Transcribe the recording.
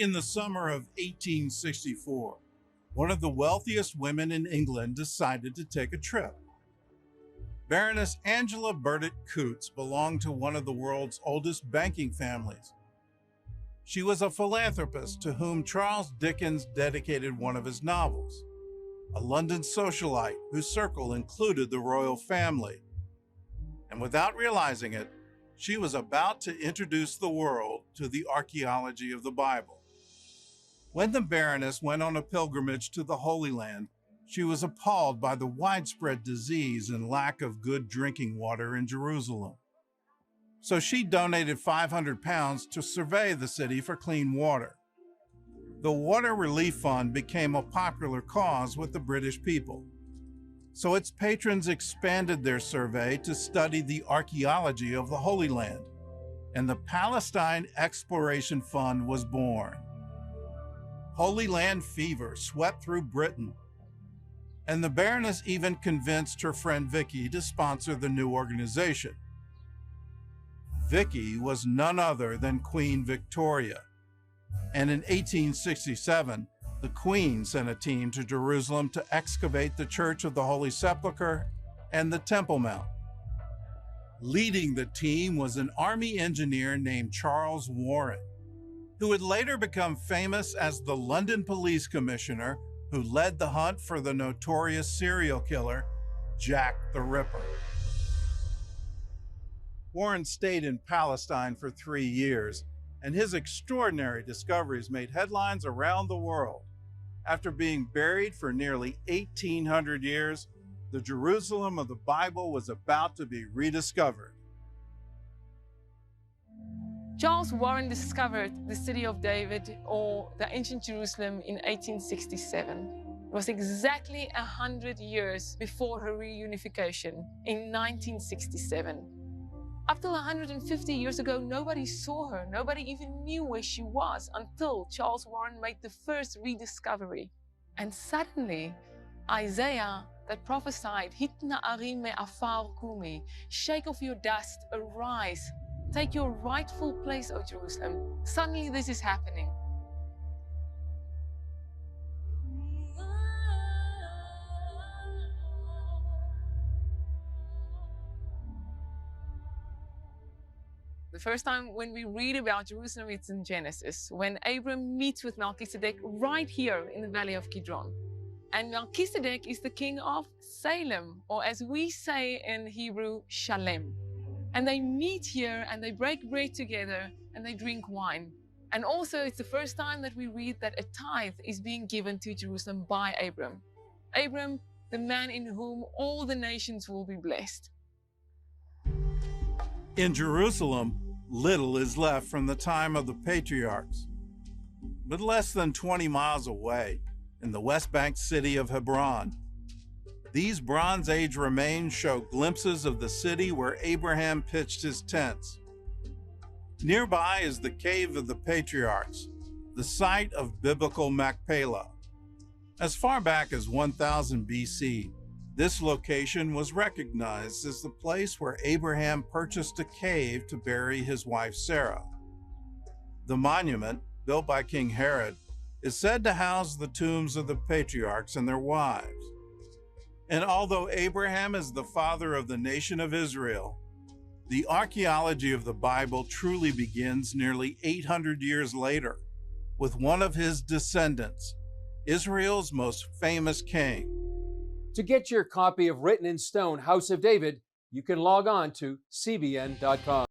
In the summer of 1864, one of the wealthiest women in England decided to take a trip. Baroness Angela Burdett Coutts belonged to one of the world's oldest banking families. She was a philanthropist to whom Charles Dickens dedicated one of his novels, a London socialite whose circle included the royal family. And without realizing it, she was about to introduce the world to the archaeology of the Bible. When the Baroness went on a pilgrimage to the Holy Land, she was appalled by the widespread disease and lack of good drinking water in Jerusalem. So she donated 500 pounds to survey the city for clean water. The Water Relief Fund became a popular cause with the British people. So its patrons expanded their survey to study the archaeology of the Holy Land, and the Palestine Exploration Fund was born. Holy Land fever swept through Britain, and the Baroness even convinced her friend Vicky to sponsor the new organization. Vicky was none other than Queen Victoria, and in 1867, the Queen sent a team to Jerusalem to excavate the Church of the Holy Sepulchre and the Temple Mount. Leading the team was an army engineer named Charles Warren, who would later become famous as the London Police Commissioner who led the hunt for the notorious serial killer, Jack the Ripper. Warren stayed in Palestine for 3 years, and his extraordinary discoveries made headlines around the world. After being buried for nearly 1,800 years, the Jerusalem of the Bible was about to be rediscovered. Charles Warren discovered the city of David, or the ancient Jerusalem, in 1867. It was exactly 100 years before her reunification in 1967. Up till 150 years ago, nobody saw her. Nobody even knew where she was until Charles Warren made the first rediscovery. And suddenly, Isaiah that prophesied, "Hitna arim me'afar kumi," shake off your dust, arise, take your rightful place, O Jerusalem. Suddenly this is happening. The first time when we read about Jerusalem, it's in Genesis, when Abram meets with Melchizedek right here in the valley of Kidron. And Melchizedek is the king of Salem, or as we say in Hebrew, Shalem. And they meet here and they break bread together and they drink wine. And also it's the first time that we read that a tithe is being given to Jerusalem by Abram. Abram, the man in whom all the nations will be blessed. In Jerusalem, little is left from the time of the patriarchs. But less than 20 miles away, in the West Bank city of Hebron, these Bronze Age remains show glimpses of the city where Abraham pitched his tents. Nearby is the Cave of the Patriarchs, the site of biblical Machpelah. As far back as 1000 BC, this location was recognized as the place where Abraham purchased a cave to bury his wife Sarah. The monument, built by King Herod, is said to house the tombs of the patriarchs and their wives. And although Abraham is the father of the nation of Israel, the archaeology of the Bible truly begins nearly 800 years later with one of his descendants, Israel's most famous king. To get your copy of Written in Stone, House of David, you can log on to cbn.com.